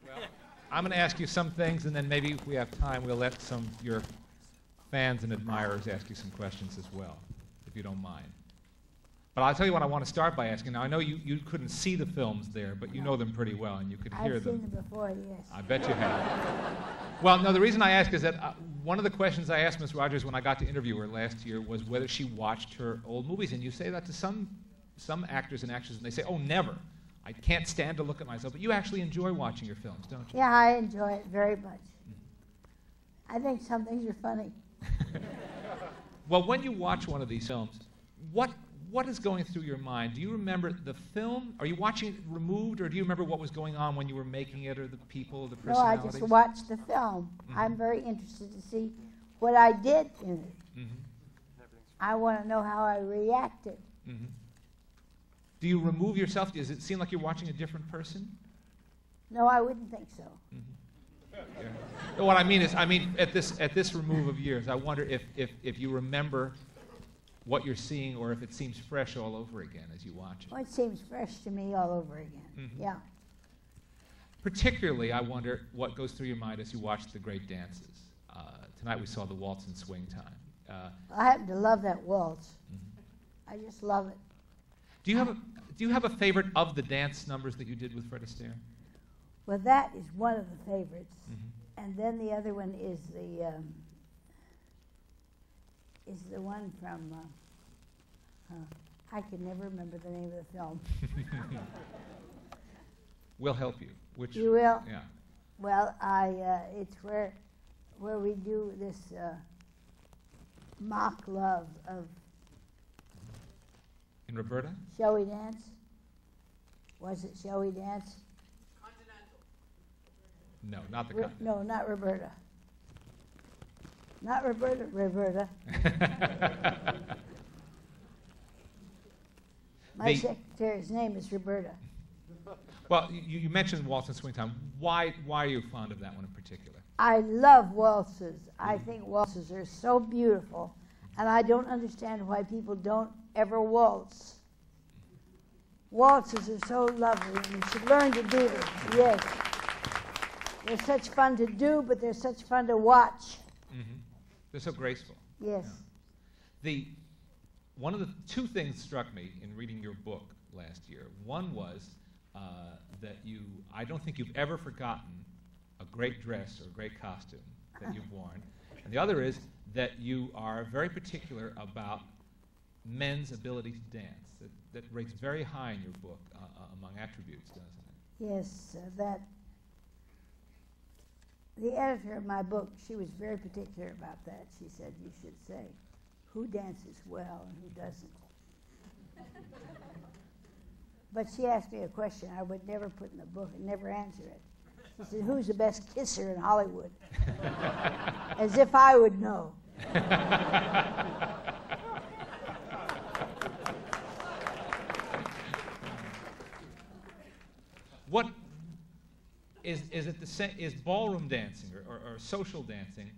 Well, I'm going to ask you some things, and then maybe if we have time, we'll let some of your fans and admirers ask you some questions as well, if you don't mind. But I'll tell you what I want to start by asking. Now, I know you couldn't see the films there, but you know them pretty well, and you could hear them. I've seen them before, yes. I bet you have. Well, no, the reason I ask is that one of the questions I asked Miss Rogers when I got to interview her last year was whether she watched her old movies. And you say that to some actors and actresses, and they say, oh, never. I can't stand to look at myself. But you actually enjoy watching your films, don't you? Yeah, I enjoy it very much. I think some things are funny. Well, when you watch one of these films, what is going through your mind? Do you remember the film? Are you watching it removed, or do you remember what was going on when you were making it, or the people, the personalities? No, I just watched the film. I'm very interested to see what I did in it. I want to know how I reacted. Do you remove yourself? Does it seem like you're watching a different person? No, I wouldn't think so. Yeah. No, what I mean is, at this remove of years, I wonder if you remember what you're seeing, or if it seems fresh all over again as you watch it. Well, it seems fresh to me all over again. Yeah. Particularly, I wonder what goes through your mind as you watch the great dances. Tonight we saw the waltz and swing time. I happen to love that waltz. I just love it. Do you have a favorite of the dance numbers that you did with Fred Astaire? Well, that is one of the favorites, and then the other one is the one from. I can never remember the name of the film. We'll help you. Which you will? Yeah. Well, it's where we do this mock love of. In Roberta? Shall We Dance? Was it Shall We Dance? No, not the Continental. No, not Roberta. Not Roberta. Roberta. My secretary's name is Roberta. Well, you mentioned Waltz and Swing Time. Why are you fond of that one in particular? I love waltzes. I think waltzes are so beautiful, and I don't understand why people don't ever waltz. Waltzes are so lovely, and you should learn to do them. Yes. They're such fun to do, but they're such fun to watch. They're so graceful. Yes. Yeah. One of the two things struck me in reading your book last year. One was that I don't think you've ever forgotten a great dress or a great costume that you've worn. And the other is that you are very particular about men's ability to dance. That rates very high in your book among attributes, doesn't it? Yes, the editor of my book, she was very particular about that. She said, you should say who dances well and who doesn't. But she asked me a question I would never put in the book and never answer it. She said, who's the best kisser in Hollywood? As if I would know. What is it the same? Is ballroom dancing or social dancing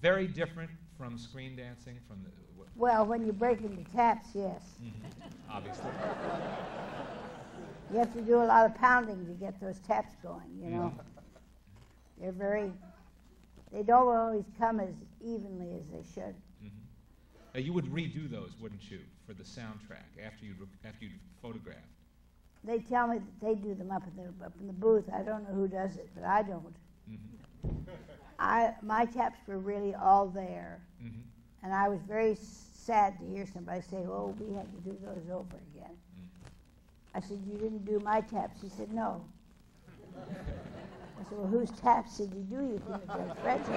very different from screen dancing? Well, when you break into taps, yes. Obviously. You have to do a lot of pounding to get those taps going, you know. They don't always come as evenly as they should. You would redo those, wouldn't you, for the soundtrack after you'd photographed? They tell me that they do them up in the booth. I don't know who does it, but I don't. My taps were really all there, and I was very sad to hear somebody say, "Oh, we had to do those over again." I said, "You didn't do my taps." He said, "No." I said, "Well, whose taps did you do? You couldn't have done Fred's."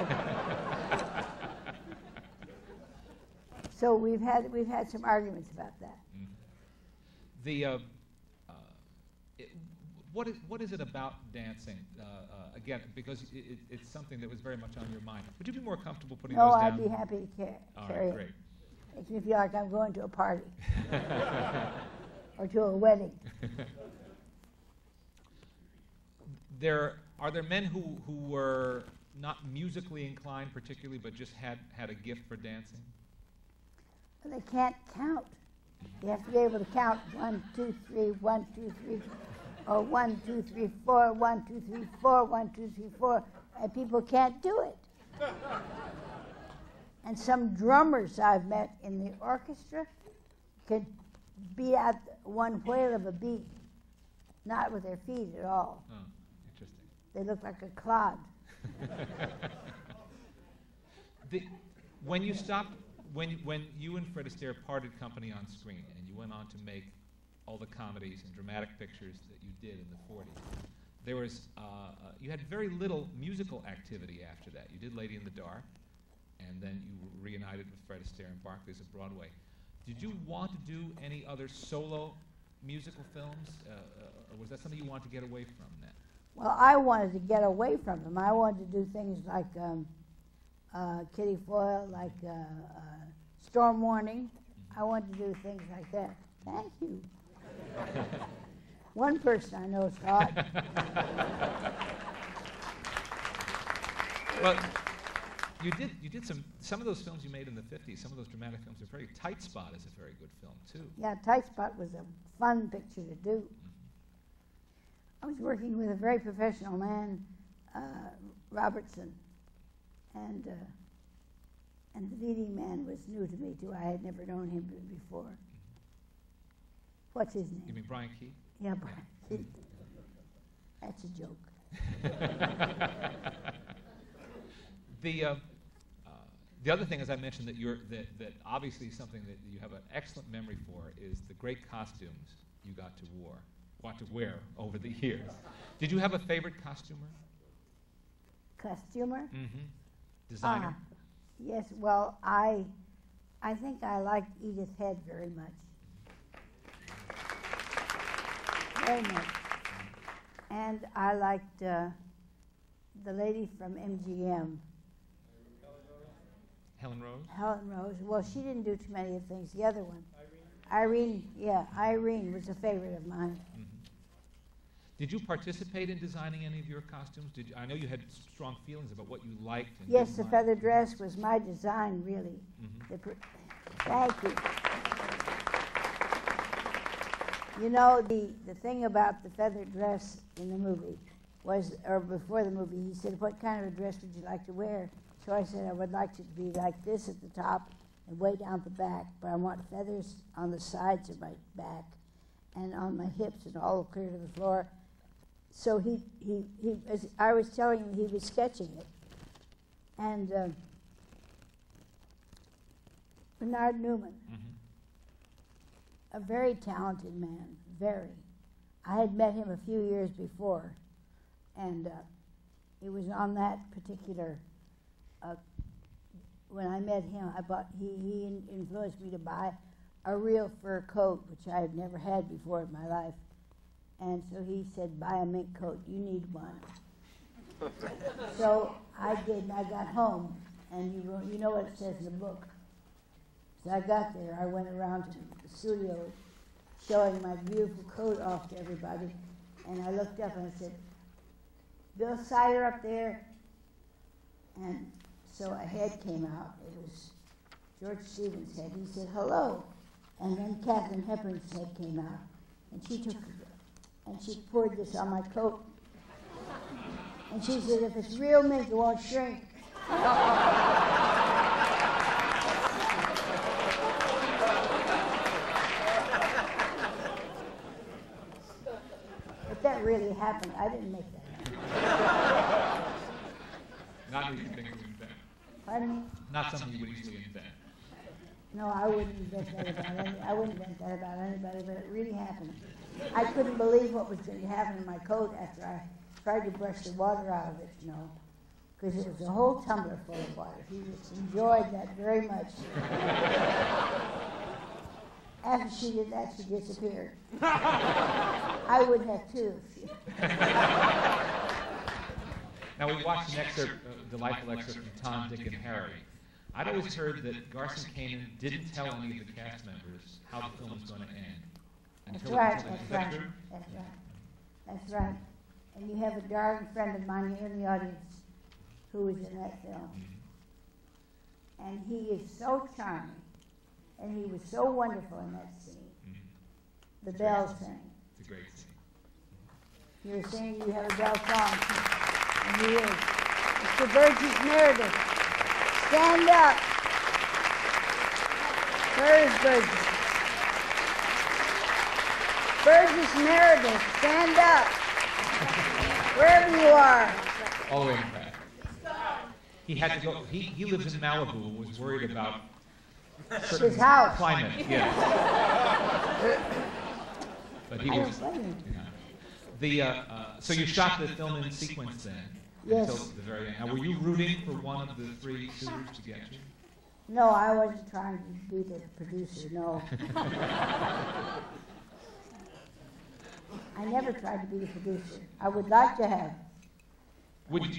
So we've had some arguments about that. What is it about dancing? Again, because it's something that was very much on your mind. Would you be more comfortable putting those down? No, I'd be happy to carry it. Great. Makes me feel like I'm going to a party or to a wedding. Are there men who were not musically inclined particularly, but just had a gift for dancing? Well, they can't count. You have to be able to count 1, 2, 3, 1, 2, 3. or 1, 2, 3, 4, 1, 2, 3, 4, 1, 2, 3, 4, and people can't do it. And some drummers I've met in the orchestra could beat out one whale of a beat, not with their feet at all. Oh, interesting. They look like a clod. When you stopped, when you and Fred Astaire parted company on screen, and you went on to make all the comedies and dramatic pictures that you did in the 40s, there was you had very little musical activity after that. You did Lady in the Dark, and then you reunited with Fred Astaire and Barclays at Broadway. Did you want to do any other solo musical films, or was that something you wanted to get away from then? Well, I wanted to get away from them. I wanted to do things like Kitty Foyle, like Storm Warning. I wanted to do things like that. Thank you. One person I know saw it. Well, you did some of those films you made in the 50s, some of those dramatic films are very. Tight Spot is a very good film, too. Yeah, Tight Spot was a fun picture to do. I was working with a very professional man, Robertson, and the leading man was new to me, too. I had never known him before. What's his name? You mean Brian Keith? Yeah, Brian Keith. That's a joke. The other thing, as I mentioned, that obviously something that you have an excellent memory for is the great costumes you got to wear over the years. Did you have a favorite costumer? Costumer? Mm-hmm. Designer? Yes, well, I think I liked Edith Head very much. Very much. And I liked the lady from MGM. Helen Rose? Helen Rose. Well, she didn't do too many of the things. The other one. Irene, yeah, Irene was a favorite of mine. Mm-hmm. Did you participate in designing any of your costumes? I know you had strong feelings about what you liked. And yes, didn't the like. feather dress was my design, really. Mm-hmm. Thank you. You know, the thing about the feather dress in the movie was, or before the movie, he said, what kind of a dress would you like to wear? So I said, I would like it to be like this at the top and way down the back, but I want feathers on the sides of my back and on my hips and all clear to the floor. So he as I was telling him, he was sketching it. And Bernard Newman, a very talented man, very. I had met him a few years before, and it was on that particular, when I met him, he influenced me to buy a real fur coat, which I had never had before in my life. And so he said, buy a mink coat, you need one. So I did, and I got home, and you know what it says in the book. So I got there, I went around to the studio showing my beautiful coat off to everybody, and I looked up and I said, Bill Sider up there? And so a head came out. It was George Stevens' head. He said, hello. And then Katharine Hepburn's head came out, and she took it, and she poured this on my coat. And she said, if it's real mink, it won't shrink. But that really happened. I didn't make that happen. Not an easy thing to invent. Pardon me? Not something you would easily invent. No, I wouldn't invent that about anybody, but it really happened. I couldn't believe what was going to happen in my coat after I tried to brush the water out of it, you know, because it was a whole tumbler full of water. He just enjoyed that very much. After she did that, she disappeared. I would have too. Now we watched an excerpt, a delightful excerpt from Tom, Dick, and Harry. I'd always heard that Garson Kanin didn't tell any of the cast members how the film was going to end. That's right. That's right. And you have a darling friend of mine here in the audience who was in that film. Mm-hmm. And he is so charming. And he was so wonderful in that scene. Mm-hmm. The bell scene. It's a great scene. You're saying you have a bell song. And he is. Mr. Burgess Meredith, stand up. Where is Burgess? Burgess Meredith, stand up. Wherever you are. All the way in the back. He had to go. He lives in Malibu and was worried about His house. climate. Yes. But he was. So you shot the film in sequence then? Yes. Until the very end. Now, were you rooting for one of the three suitors to get you? No, I wasn't trying to be the producer, no. I never tried to be the producer. I would like to have. Would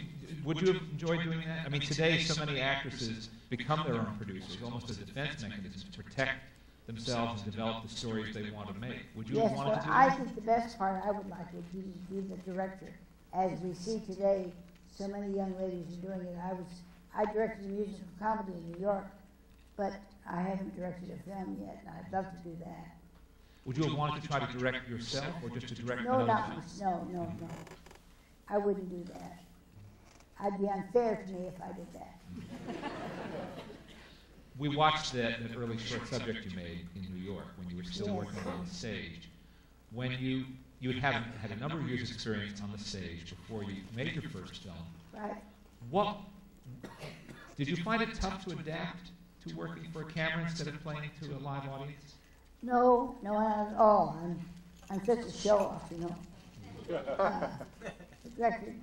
you have enjoyed doing that? I mean, today so many actresses become their own producers, almost as a defense mechanism to protect themselves and develop the stories they want to make. Would you have Yes, wanted but to do I that? think the best part I would like would be the director. As we see today, so many young ladies are doing it. I directed a musical comedy in New York, but I haven't directed a film yet, and I'd love to do that. Would you have wanted to try to direct yourself or just to direct No, another? no. I wouldn't do that. I'd be unfair to me if I did that. We watched that early short subject you made in New York when you were still working on the stage. When you had had a number of years' experience on the stage before you made your first film. Right. Did you find it tough to adapt to working for a camera instead of playing to a live audience? No, not at all. I'm such a show-off, you know. The director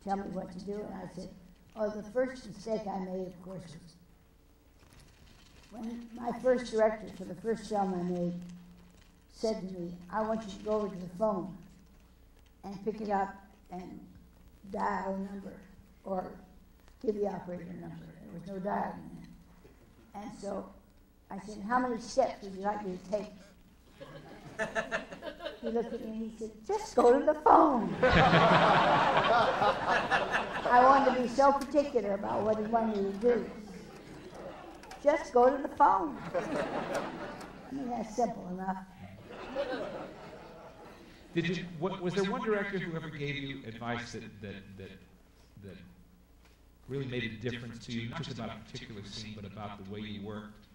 tell me what to do, and I said, oh, the first mistake I made, of course, was when my first director for the first film I made said to me, I want you to go over to the phone and pick it up and dial a number or give the operator a number. There was no dialing then. And so I said, how many steps would you like me to take? He looked at me and he said, just go to the phone. I wanted to be so particular about what he wanted me to do. Just go to the phone. I mean, that's simple enough. Was there one director who ever gave you advice that really made a difference to you, not just about a particular scene, but about the way you worked?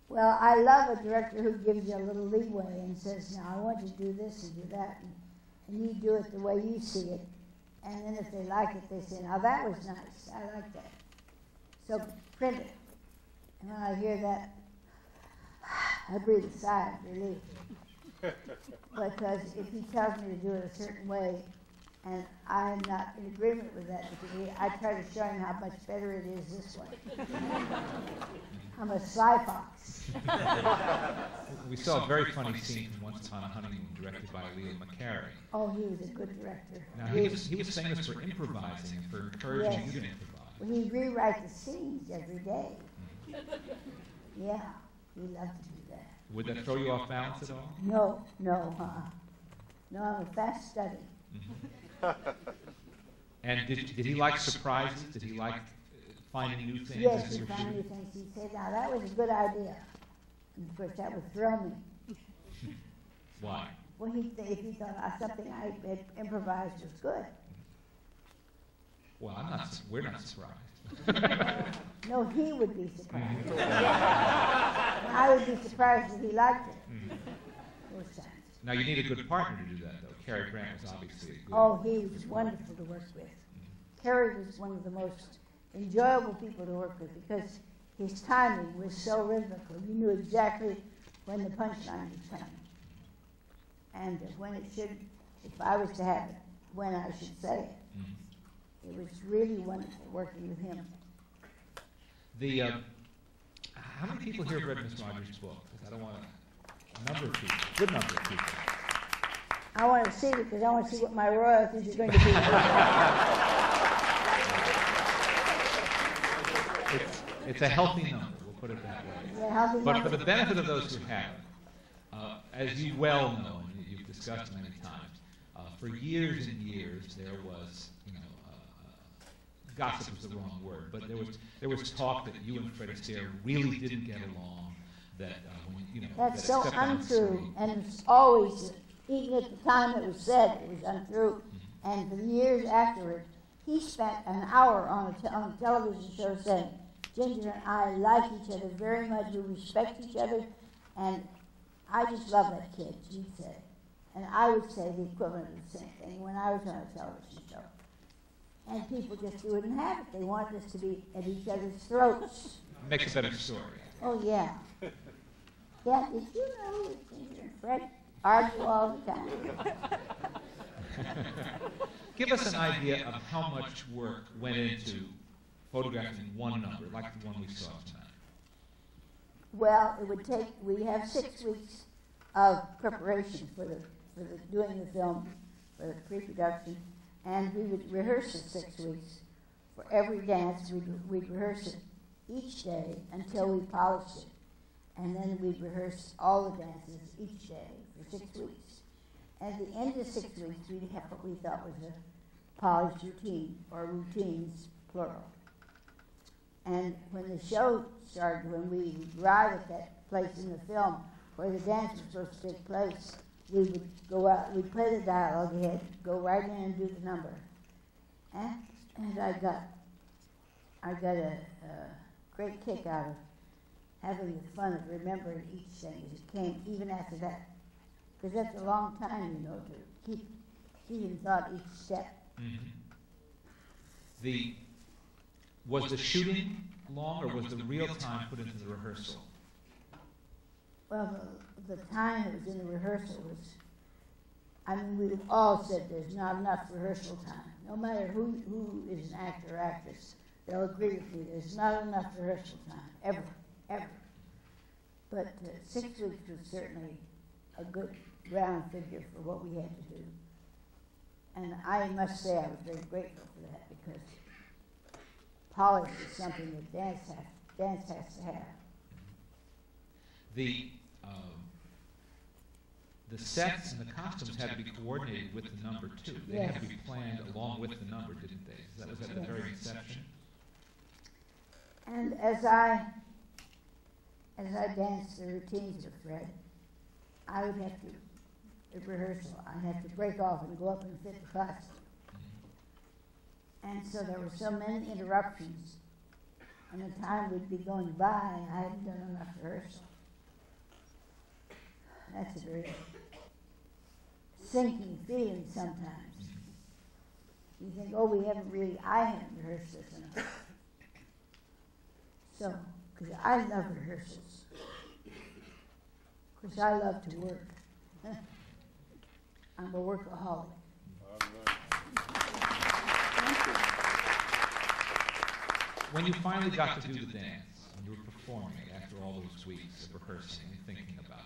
Well, I love a director who gives you a little leeway and says, now, I want you to do this and do that, and you do it the way you see it. And then if they like it, they say, now, that was nice. I like that. So print it. And when I hear that, I breathe a sigh of relief. Because if he tells me to do it a certain way, and I'm not in agreement with that, because I try to show him how much better it is this way. I'm a sly fox. We saw a very funny scene from Once Upon a Honeymoon, directed by Leo McCarey. Oh, he was a good director. Now, he was famous for improvising and for encouraging you to improvise. Well, he'd rewrite the scenes every day. Yeah, he loved to do that. Would that throw you off balance at all? No, No, I'm a fast study. And did he like surprises? Did he like finding new things? Yes, as he you were found new shooting? things. He'd say, now, that was a good idea. And of course, that would thrill me. Why? Well, if he thought something I had improvised was good. Well, we're not surprised. No, he would be surprised. I would be surprised if he liked it. Most times. Now, you need a good partner to do that, though. Cary Grant was obviously a good. Oh, he was wonderful to work with. Cary was one of the most enjoyable people to work with because his timing was so rhythmical. You knew exactly when the punchline was coming. And when it should, if I was to have it, when I should say it. It was really wonderful working with him. How many people here have read Miss Rogers' book? Because I don't want a number of people, a good number of people. I want to see it because I want to see what my royalties are going to be. It's a healthy number, we'll put it that way. Yeah, healthy But number. for the benefit of those who have, as you well know, and you've discussed many times, for years and years there was, gossip was the wrong word, but there was talk that you and Fred Astaire really didn't get along. That That's that so except on untrue, screen. and it's always even at the time it was said, it was untrue. And for the years afterward, he spent an hour on a television show saying, Ginger and I like each other very much, we respect each other, and I just love that kid, he'd say. And I would say the equivalent of the same thing when I was on a television show. And people just wouldn't have it. They wanted us to be at each other's throats. Makes a better story. Oh, yeah. Yeah, did you know that Ginger and Fred argue all the time? Give us an idea of how much work went into photographing one number, like the one we saw tonight. Well, it would take, we have 6 weeks of preparation for doing the film, for the pre-production, and we would rehearse it 6 weeks. For every dance, we'd rehearse it each day until we polished it. And then we'd rehearse all the dances each day for 6 weeks. At the end of 6 weeks, we'd have what we thought was a polished routine, or routines, plural. And when the show started, when we would arrive at that place in the film where the dance was supposed to take place, we would go out, we'd play the dialogue ahead, go right in and do the number. And I got a great kick out of having the fun of remembering each thing as it came, even after that. Because that's a long time, you know, to keep in thought each step. Mm-hmm. Was the shooting long, or was the real time put into the rehearsal? Well, the time that was in the rehearsal was, I mean, we've all said there's not enough rehearsal time. No matter who is an actor or actress, they'll agree with me. There's not enough rehearsal time, ever. But 6 weeks was certainly a good round figure for what we had to do. And I must say I was very grateful for that, because polish is something that dance has to have. The sets and the costumes had to be coordinated with the number too. They had to be planned along with the number, didn't they? Was that at the very inception? And as I danced the routines with Fred, I would have to, at rehearsal, I'd have to break off and go up and fit the costume. And so there were so many interruptions, and the time would be going by, and I hadn't done enough rehearsal. That's a very sinking feeling sometimes. You think, oh, I haven't rehearsed this enough. So, because I love rehearsals. Because I love to work. I'm a workaholic. When you finally got to do the dance, when you were performing after all those weeks of rehearsing and thinking about it,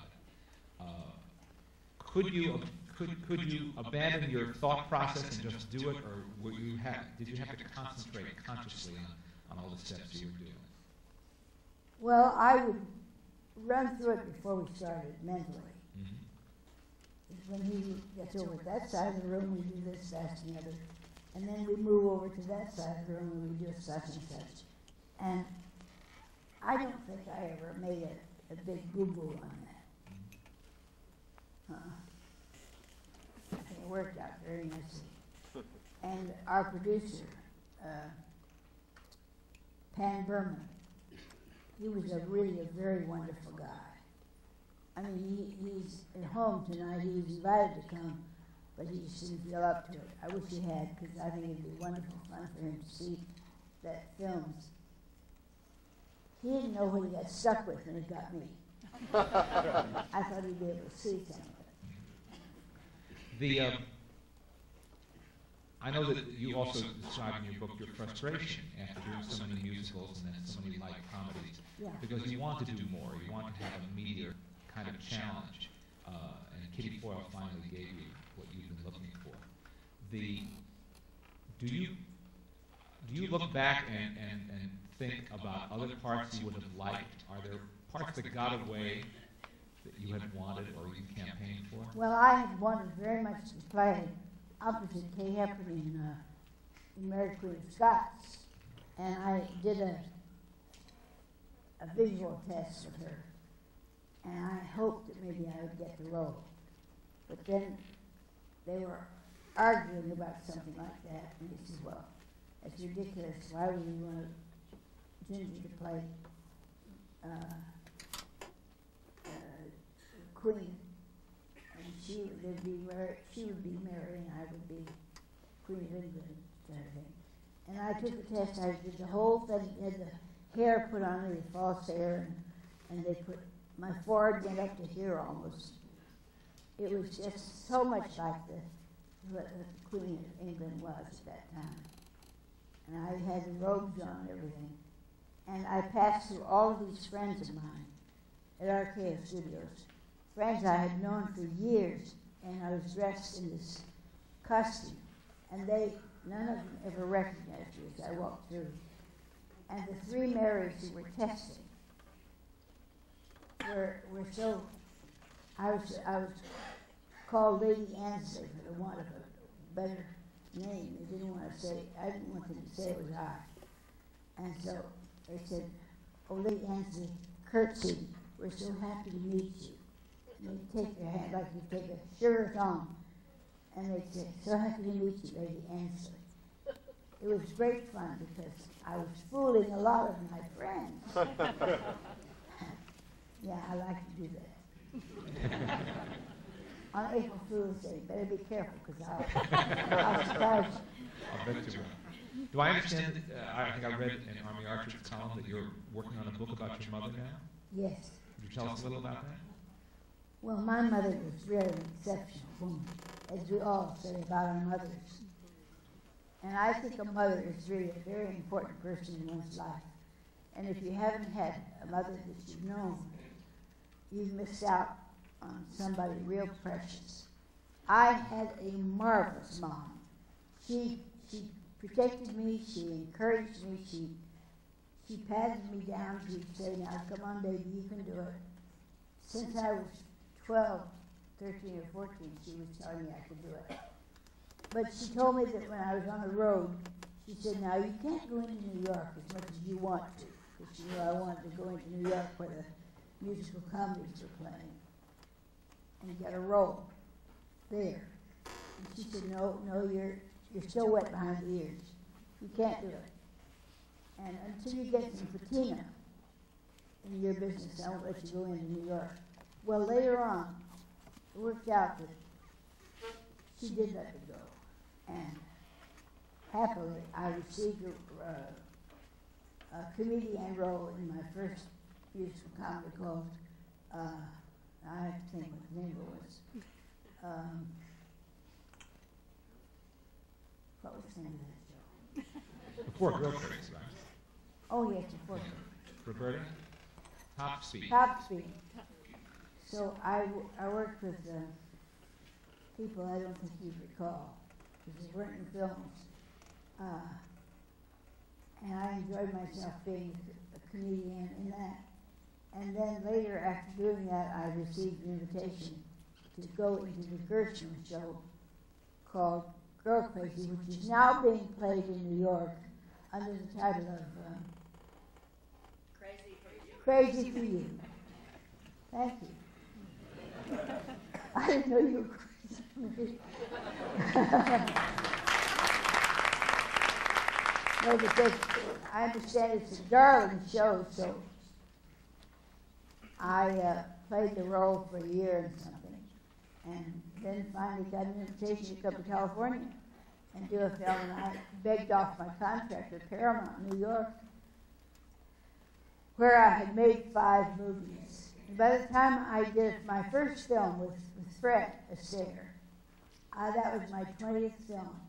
could you abandon your thought process and just do it, or did you have to concentrate consciously on all the steps you were doing? Well, I would run through it before we started mentally. Mm-hmm. When he gets over to that side of the room, we do this, that, and the other. And then we move over to that side of the room and we do such and such. And I don't think I ever made a big boo-boo on that. I think it worked out very nicely. And our producer, Pan Berman, he was really a very wonderful guy. I mean, he's at home tonight. He was invited to come, but he just didn't feel up to it. I wish he had, because I think it'd be wonderful fun for him to see that film. He didn't know what he got stuck with when he got me. I thought he'd be able to see some of it. I know that you also describe in your book your frustration after doing so many musicals and then so many light comedies, because you want to do more. You want to have a meatier kind of challenge, and Kitty Foyle finally gave you what you've been looking for. Do you look back and think about other parts you would have liked? Are there parts that got away that you had wanted or you campaigned for? Well, I had wanted very much to play opposite Kay Heffernan in Mary Queen of Scots, and I did a visual test with her, and I hoped that maybe I would get the role. But But then they were arguing about something like that, and he said, well, it's ridiculous. Why would you want Ginger to play Queen? And she would be Mary, and I would be Queen of England, kind of thing. And I took the test. I did the whole thing. Had the hair put on me, the false hair, and they put my forehead went up to here almost. It was just so much like what the Queen of England was at that time. And I had the robes on and everything. And I passed through all of these friends of mine at RKO Studios, friends I had known for years, and I was dressed in this costume. And none of them ever recognized me as I walked through. And the three Marys who were testing were so, I was called Lady Ansley for the want of a better name. They didn't want to say, I didn't want them to say it was I. And so they said, oh, Lady Ansley, curtsy, we're so happy to meet you. And they'd take their hand like you take a sugar thumb. And they'd say, so happy to meet you, Lady Ansley. It was great fun because I was fooling a lot of my friends. Yeah, I like to do that. On April Fool's Day, better be careful because I'll surprise you. I'll bet you will. Do I understand, I think I read in Army Archer's column that you're working on a book about your mother now? Yes. Could you tell us a little about that? Well, my mother was really an exceptional woman, as we all say about our mothers. And I think a mother is really a very important person in one's life. And if you haven't had a mother that you've known, you've missed out on somebody real precious. I had a marvelous mom. She protected me, she encouraged me, she patted me down, she'd say, now come on baby, you can do it. Since I was 12, 13 or 14, she was telling me I could do it. But she told me that when I was on the road, she said, now you can't go into New York as much as you want to, because she knew I wanted to go into New York where the musical comedies were playing, and get a role there. And she said, no, you're still wet behind the ears. You can't do it. And until you get some patina in your business, I won't let you go into New York. Well, later on, it worked out that she did let me go. And happily, I received a comedian role in my first musical comedy called, I have to think what the name was. What was the name of that show? Before Girl Critics, right? Oh, yes, before. Roberta? Top Speed. Top Speed. So I worked with people I don't think you'd recall, because they weren't in films. And I enjoyed myself being a comedian in that. And then later, after doing that, I received an invitation to go into the Gershwin show called Girl Crazy, which is now being played in New York under the title of Crazy for You. Thank you. I didn't know you were crazy for me. No, because I understand it's a darling show, so I played the role for a year and something, and then finally got an invitation to come to California and do a film, and I begged off my contract with Paramount in New York, where I had made 5 movies. And by the time I did my first film with Fred Astaire, that was my 20th film,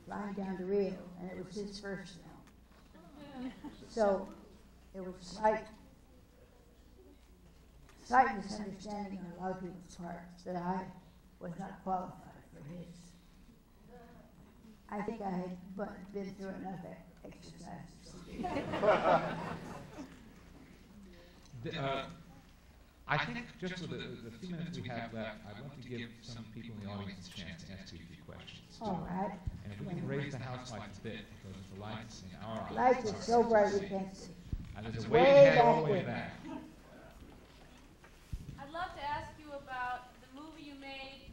Flying Down to Rio, and it was his first film. So it was slight misunderstanding on a lot of people's parts that I was not qualified for his. I think I had been through enough exercises. I think just with the few minutes we have left, I'd love to give some people in the audience a chance to ask you a few questions. All right. And if we can raise the house lights a bit, because the lights in our office. Lights are so bright we can't see. And there's a waving hand all the way back. I'd love to ask you about the movie you made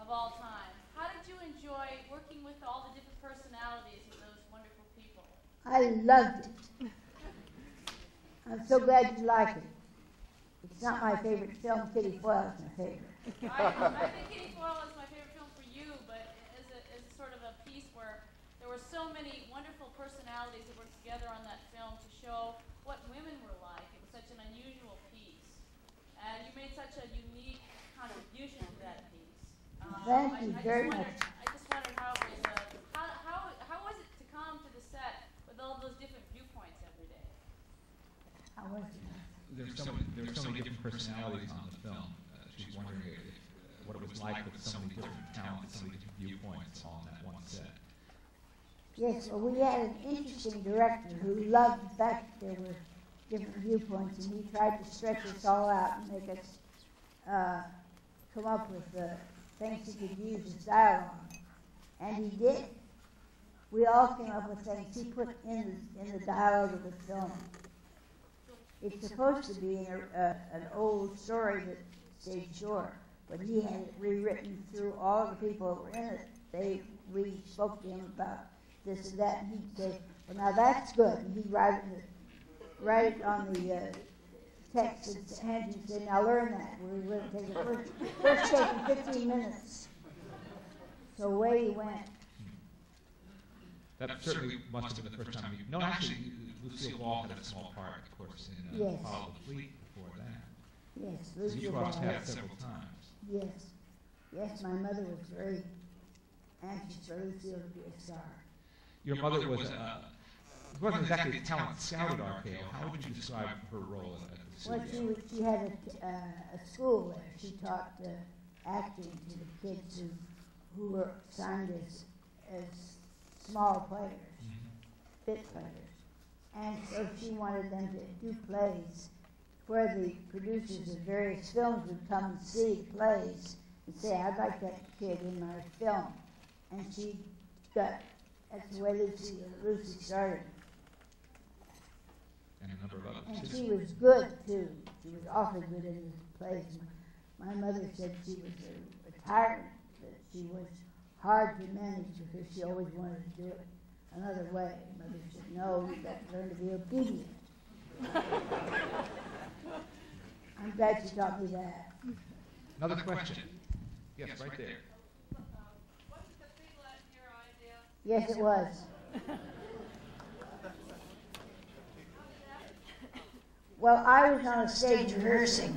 of all time. How did you enjoy working with all the different personalities of those wonderful people? I loved it. I'm so glad you like it. It's not my favorite film. Kitty Foyle is my favorite. I think Kitty Foyle is my favorite film for you, but as a sort of a piece where there were so many wonderful personalities that worked together on that film to show what women were like. It was such an unusual piece. And you made such a unique contribution to that piece. Thank you very much. I just wondered how it was, how was it to come to the set with all those different viewpoints every day? How was it? There's so many different personalities on the film. She's wondering what it was like with so many different talents, so many different viewpoints on that one set. Yes, well, we had an interesting director who loved the fact that there were different viewpoints, and he tried to stretch us all out and make us come up with things he could use as dialogue. And he did. We all came up with things he put in the dialogue of the film. It's supposed to be an old story that stayed short, but he had it rewritten through all the people that were in it. We spoke to him about this and that, and he'd say, well, now that's good. And he'd write it on the text and hand and say, now learn that. We were going to take it first taking 15 minutes. So away he went. That certainly must have been the first time you... No, actually, Lucille Ball had a small part, of course, in Yes. Follow the Fleet before that. Yes, So Lucille you Ball. crossed paths several times. Yes. Yes, my mother was very anxious for Lucille to be a star. Your mother was wasn't exactly a talent scout at RKO. How would you describe her role at the Well, studio? she had a school there. She taught acting to the kids who were signed as small players, bit players. And so she wanted them to do plays where the producers of various films would come and see the plays and say, I'd like that kid in my film. And that's the way Lucy started. And a number of others. And she was good, too. She was awfully good in the plays. My mother said she was a tyrant, that she was hard to manage because she always wanted to do it another way. Mother said, no, you've got to learn to be obedient. I'm glad you taught me that. Another question. Yes, right there. Wasn't the Figlet your idea? Yes, it was. Well, I was on a stage rehearsing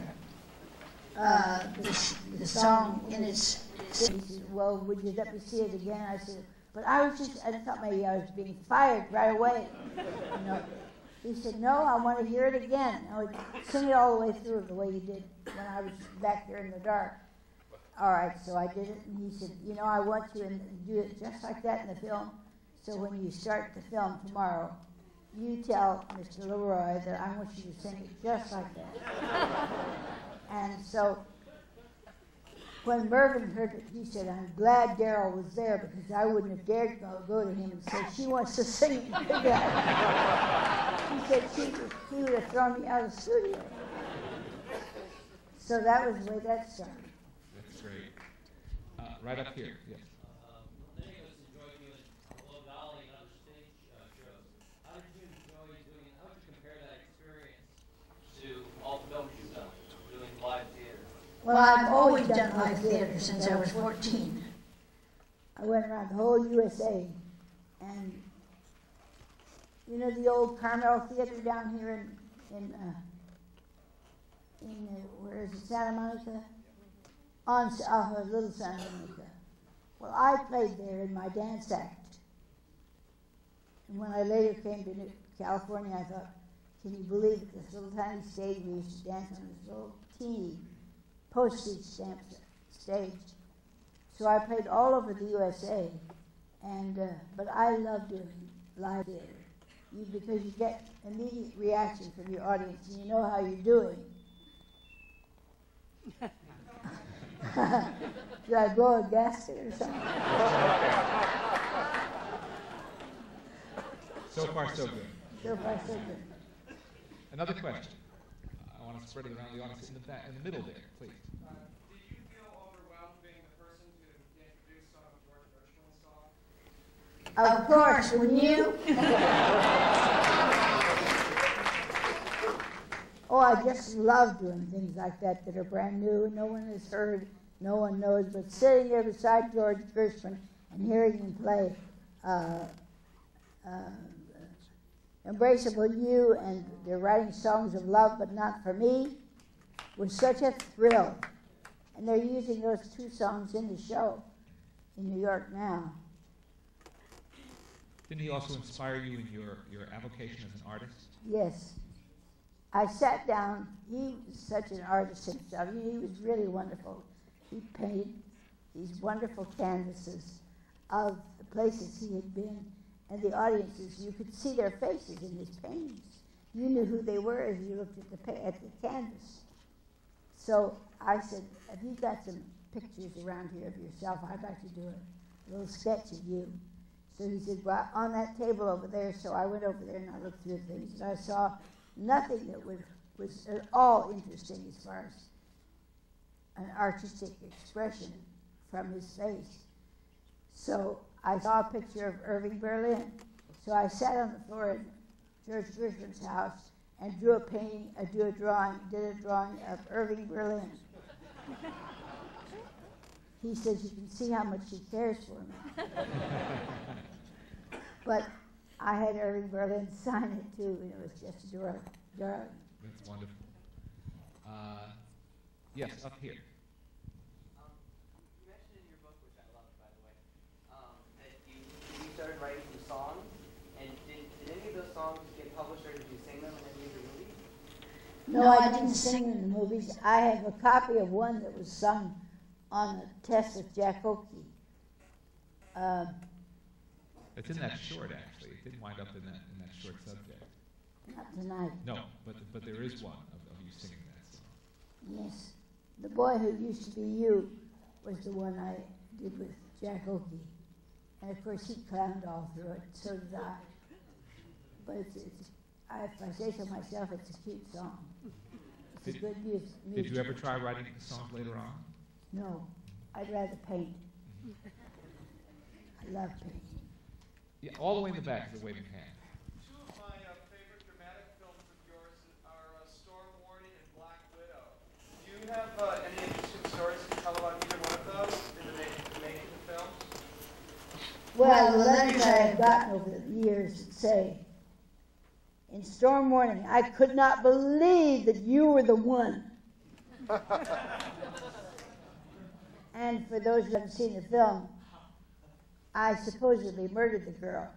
the song in its... He said, well, would you let me see it again? I said, but I thought maybe I was being fired right away. You know. He said, no, I want to hear it again. I would sing it all the way through the way you did when I was back there in the dark. All right, so I did it, and he said, you know, I want you to do it just like that in the film. So when you start the film tomorrow, you tell Mr. Leroy that I want you to sing it just like that. And so when Mervyn heard it, he said, I'm glad Daryl was there because I wouldn't have dared go to him and say, she wants to sing it. He said he would have thrown me out of the studio. So that was the way that started. That's great. Right up here, yes. Many of us enjoy doing Hello Dolly and other stage shows. How would you compare that experience to all the films you've done, doing live theater? Well, I've always done live theater since I was 14. I went around the whole USA, and you know the old Carmel Theater down here in where is it, Santa Monica? On Little Santa Monica. Well, I played there in my dance act. And when I later came to California, I thought, can you believe it? This little tiny stage we used to dance on, this little teeny postage stamp stage. So I played all over the USA, and but I love doing live theater because you get immediate reaction from your audience, and you know how you're doing. Did I blow a gasket or something? So far, so good. So far, so good. Another question. I want to spread it around the audience in the back, in the middle there, please. Did you feel overwhelmed being the person to Of course, wouldn't you? Oh, I just love doing things like that that are brand new, no one has heard, no one knows, but sitting there beside George Gershwin and hearing him play Embraceable You, and they're writing songs of love but not for me, was such a thrill. And they're using those two songs in the show in New York now. Didn't he also inspire you in your avocation as an artist? Yes. I sat down. He was such an artist himself. He was really wonderful. He painted these wonderful canvases of the places he had been, and the audiences. You could see their faces in his paintings. You knew who they were as you looked at the canvas. So I said, have you got some pictures around here of yourself? I'd like to do a little sketch of you. So he said, well, on that table over there. So I went over there and I looked through things, and I saw nothing that was at all interesting as far as an artistic expression from his face. So I saw a picture of Irving Berlin. So I sat on the floor in George Gershwin's house and did a drawing of Irving Berlin. He says, you can see how much he cares for me. But I had Irving Berlin sign it too, and it was just darling. That's wonderful. Yes, up here. You mentioned in your book, which I love, by the way, that you started writing some songs, and did any of those songs get published, or did you sing them in any of your movies? No, I didn't sing in the movies. I have a copy of one that was sung on a test with Jack Oakey. It's in that short, actually. It didn't wind up in that short subject. Not tonight. No, but there is one of you singing that song. Yes. The Boy Who Used to Be You was the one I did with Jack Oakey. And of course he clowned all through it, so did I. But if I say so myself, it's a cute song. It's a good music. Did you ever try writing songs later on? No. I'd rather paint. I love painting. Yeah, all the way in the back is the waving hand. Two of my favorite dramatic films of yours are Storm Warning and Black Widow. Do you have any interesting stories to tell about either one of those in the making of the films? Well, the letters I have gotten over the years say, in Storm Warning, I could not believe that you were the one. And for those who haven't seen the film, I supposedly murdered the girl.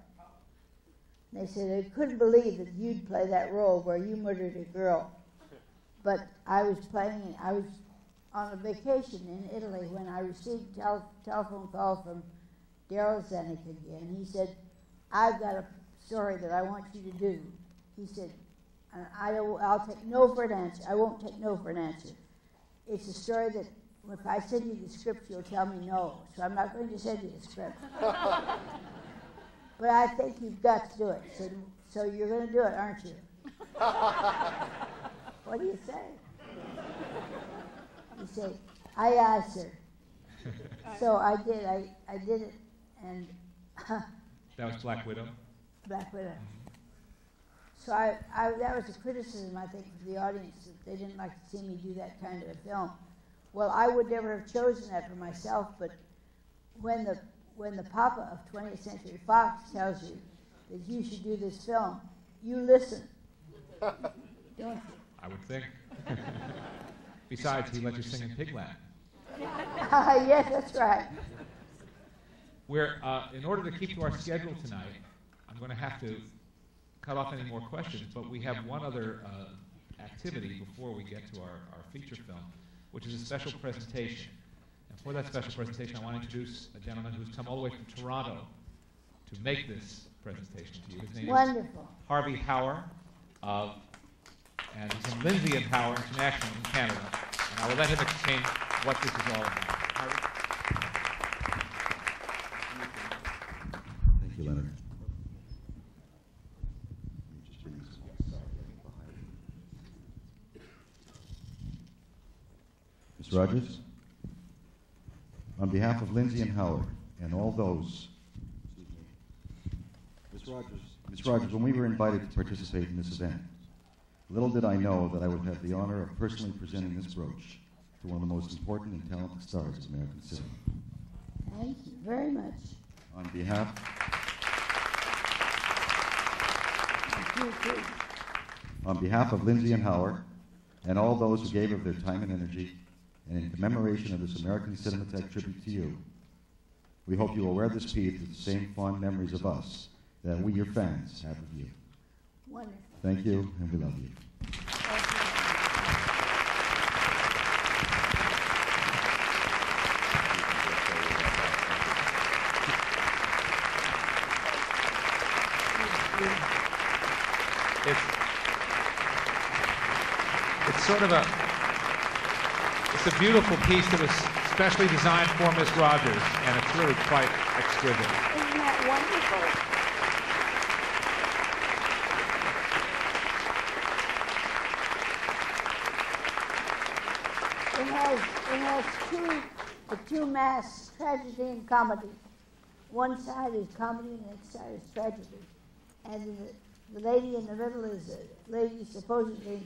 They said they couldn't believe that you'd play that role where you murdered a girl. But I was on a vacation in Italy when I received a telephone call from Daryl Zanuck again. He said, I've got a story that I want you to do. He said, I'll take no for an answer. I won't take no for an answer. It's a story that if I send you the script, you'll tell me no. So I'm not going to send you the script. But I think you've got to do it. So you're going to do it, aren't you? What do you say? You say, aye, aye, sir. So I did. I did it, and That was Black Widow? Black Widow. So that was a criticism, I think, of the audience, that they didn't like to see me do that kind of a film. Well, I would never have chosen that for myself, but when the papa of 20th Century Fox tells you that you should do this film, you listen, don't you? I would think. Besides, he let you sing in Pigland. Yes, that's right. In order to keep to our schedule tonight, I'm going to have to cut off any more questions, but we have one other activity before we get to our feature film, which is a special presentation. And for that special presentation, I want to introduce a gentleman who's come all the way from Toronto to make this presentation to you. His name is Harvey Hauer, and he's from Lindsay and Hauer International in Canada. And I will let him explain what this is all about. Harvey? Thank you, Leonard. Ms. Rogers, on behalf of Lindsay and Howard and all those Ms. Rogers, when we were invited to participate in this event, little did I know that I would have the honor of personally presenting this brooch to one of the most important and talented stars of American cinema. Thank you very much. On behalf of Lindsay and Howard, and all those who gave of their time and energy, and in commemoration of this American Cinematheque tribute to you, we hope you will wear this piece with the same fond memories of us that we, your fans, have of you. Wonderful. Thank you, and we love you. It's sort of it's a beautiful piece that was specially designed for Miss Rogers, and it's really quite exquisite. Isn't that wonderful? It has the two masks, tragedy and comedy. One side is comedy and the next side is tragedy. And the lady in the middle is a lady supposedly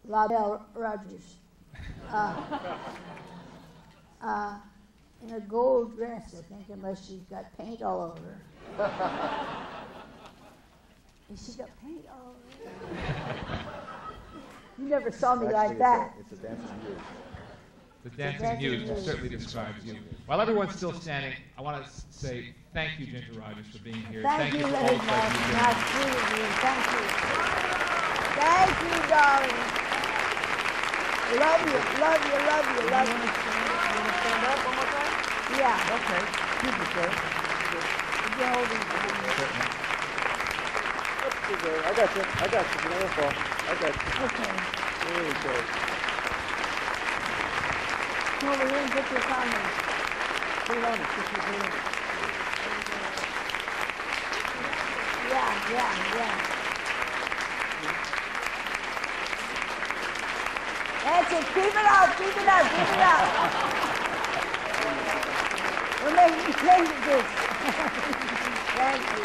LaBelle Rogers. In a gold dress, I think, unless she's got paint all over her. Has she got paint all over her? You never saw me like that. It's a dancing muse. The dancing muse certainly describes you. While everyone's still standing, I want to say thank you, Ginger Rogers, for being here. Thank you, for all lady. the pleasure you've Not given. sweet of you. Thank you. Thank you, darling. Love you, love you, love you, love you. You want to stand up one more time? Yeah. Okay. Excuse me, sir. You're holding it. I got you. I got you. You don't fall. I got you. Okay. There you go. Come over here and get your comments. Put it on it. Just put it on it. Yeah. That's it. Keep it up. We're making changes. Thank you.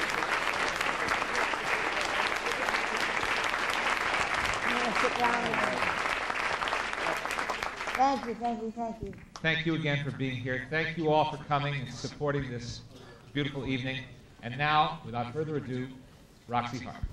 I'm going to sit down again. Thank you. Thank you again for being here. Thank you all for coming and supporting this beautiful evening. And now, without further ado, Roxy Hart.